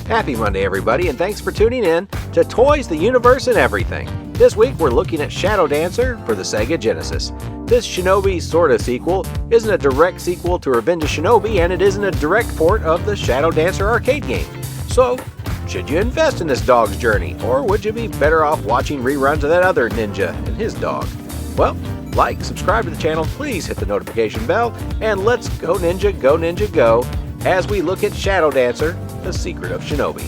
Happy Monday, everybody, and thanks for tuning in to Toys, the Universe, and Everything. This week, we're looking at Shadow Dancer for the SEGA Genesis. This Shinobi sorta sequel isn't a direct sequel to Revenge of Shinobi, and it isn't a direct port of the Shadow Dancer arcade game. So, should you invest in this dog's journey, or would you be better off watching reruns of that other ninja and his dog? Well, like, subscribe to the channel, please hit the notification bell, and let's go ninja, go, as we look at Shadow Dancer, the Secret of Shinobi.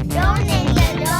Go ninja, go!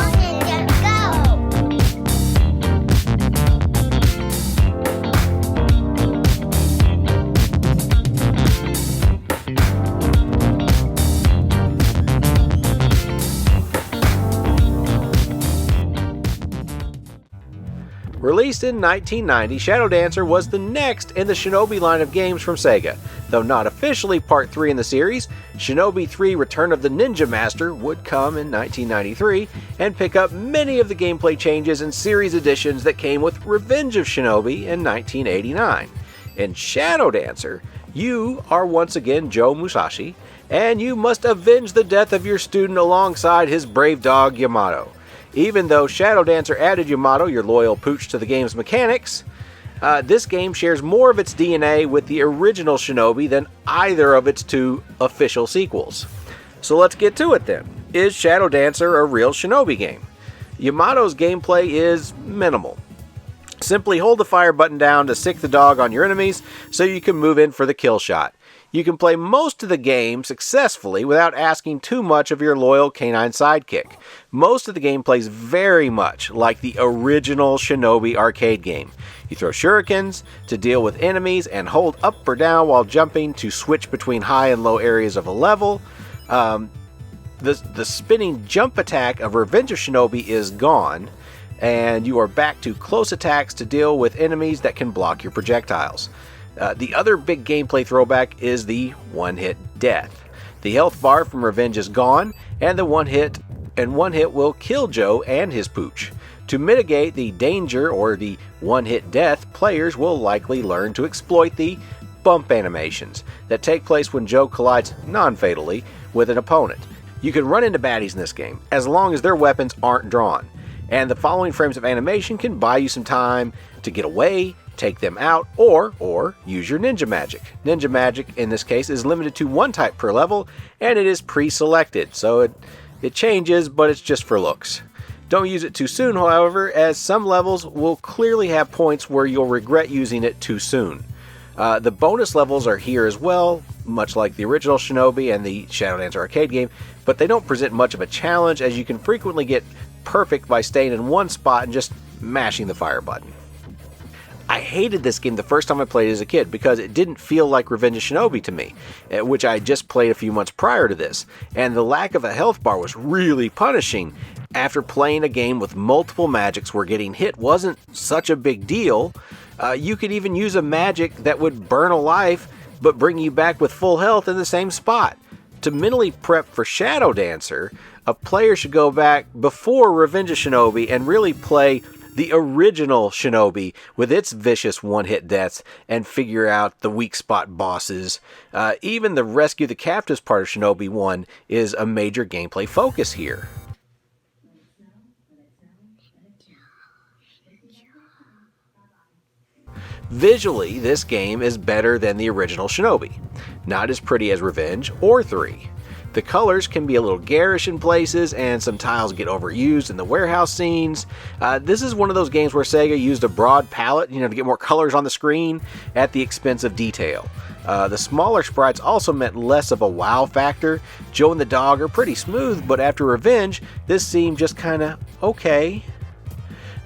Released in 1990, Shadow Dancer was the next in the Shinobi line of games from SEGA. Though not officially Part 3 in the series, Shinobi 3 Return of the Ninja Master would come in 1993 and pick up many of the gameplay changes and series additions that came with Revenge of Shinobi in 1989. In Shadow Dancer, you are once again Joe Musashi, and you must avenge the death of your student alongside his brave dog Yamato. Even though Shadow Dancer added Yamato, your loyal pooch, to the game's mechanics, this game shares more of its DNA with the original Shinobi than either of its two official sequels. So let's get to it then. Is Shadow Dancer a real Shinobi game? Yamato's gameplay is minimal. Simply hold the fire button down to sick the dog on your enemies so you can move in for the kill shot. You can play most of the game successfully without asking too much of your loyal canine sidekick. Most of the game plays very much like the original Shinobi arcade game. You throw shurikens to deal with enemies and hold up or down while jumping to switch between high and low areas of a level. The spinning jump attack of Revenge of Shinobi is gone, and you are back to close attacks to deal with enemies that can block your projectiles. The other big gameplay throwback is the one-hit death. The health bar from Revenge is gone, and one hit will kill Joe and his pooch. To mitigate the danger or the one-hit death, players will likely learn to exploit the bump animations that take place when Joe collides non-fatally with an opponent. You can run into baddies in this game, as long as their weapons aren't drawn, and the following frames of animation can buy you some time to get away, take them out, or use your ninja magic. Ninja magic, in this case, is limited to one type per level, and it is pre-selected, so it changes, but it's just for looks. Don't use it too soon, however, as some levels will clearly have points where you'll regret using it too soon. The bonus levels are here as well, much like the original Shinobi and the Shadow Dancer arcade game, but they don't present much of a challenge, as you can frequently get perfect by staying in one spot and just mashing the fire button. I hated this game the first time I played it as a kid because it didn't feel like Revenge of Shinobi to me, which I had just played a few months prior to this, and the lack of a health bar was really punishing. After playing a game with multiple magics where getting hit wasn't such a big deal, you could even use a magic that would burn a life but bring you back with full health in the same spot. To mentally prep for Shadow Dancer, a player should go back before Revenge of Shinobi and really play the original Shinobi with its vicious one-hit deaths and figure out the weak spot bosses. Even the rescue the captives part of Shinobi 1 is a major gameplay focus here. Visually, this game is better than the original Shinobi. Not as pretty as Revenge or 3. The colors can be a little garish in places, and some tiles get overused in the warehouse scenes. This is one of those games where SEGA used a broad palette, to get more colors on the screen at the expense of detail. The smaller sprites also meant less of a wow factor. Joe and the dog are pretty smooth, but after Revenge, this seemed just kinda okay.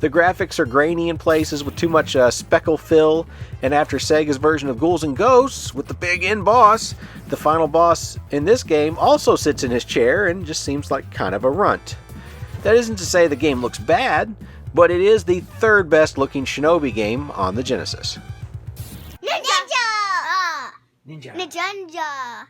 The graphics are grainy in places with too much speckle fill, and after Sega's version of Ghouls and Ghosts with the big end boss, the final boss in this game also sits in his chair and just seems like kind of a runt. That isn't to say the game looks bad, but it is the third best looking Shinobi game on the Genesis. Ninja! Ninja!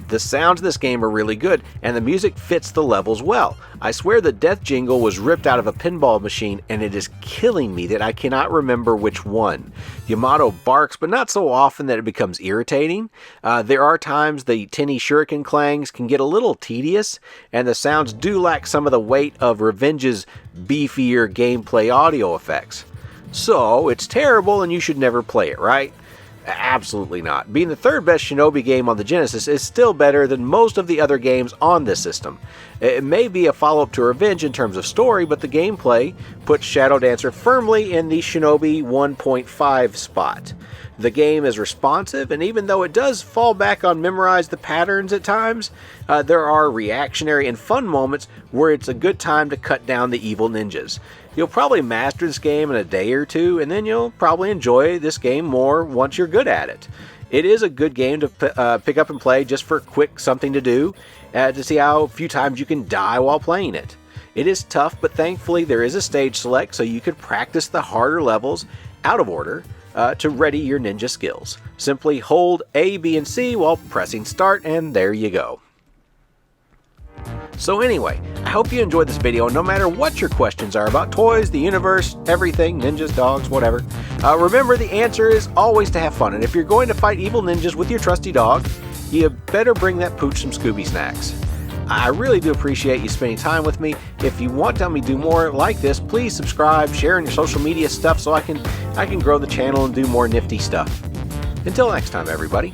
The sounds of this game are really good, and the music fits the levels well. I swear the death jingle was ripped out of a pinball machine, and it is killing me that I cannot remember which one. Yamato barks, but not so often that it becomes irritating. There are times the tinny shuriken clangs can get a little tedious, and the sounds do lack some of the weight of Revenge's beefier gameplay audio effects. So, it's terrible and you should never play it, right? Absolutely not. Being the third best Shinobi game on the Genesis is still better than most of the other games on this system. It may be a follow-up to Revenge in terms of story, but the gameplay puts Shadow Dancer firmly in the Shinobi 1.5 spot. The game is responsive, and even though it does fall back on memorize the patterns at times, there are reactionary and fun moments where it's a good time to cut down the evil ninjas. You'll probably master this game in a day or two, and then you'll probably enjoy this game more once you're good at it. It is a good game to pick up and play just for quick something to do, to see how few times you can die while playing it. It is tough, but thankfully there is a stage select so you could practice the harder levels out of order to ready your ninja skills. Simply hold A, B, and C while pressing start, and there you go. So anyway, I hope you enjoyed this video, no matter what your questions are about toys, the universe, everything, ninjas, dogs, whatever. Remember, the answer is always to have fun, and if you're going to fight evil ninjas with your trusty dog, you better bring that pooch some Scooby snacks. I really do appreciate you spending time with me. If you want to help me do more like this, please subscribe, share on your social media stuff so I can grow the channel and do more nifty stuff. Until next time, everybody.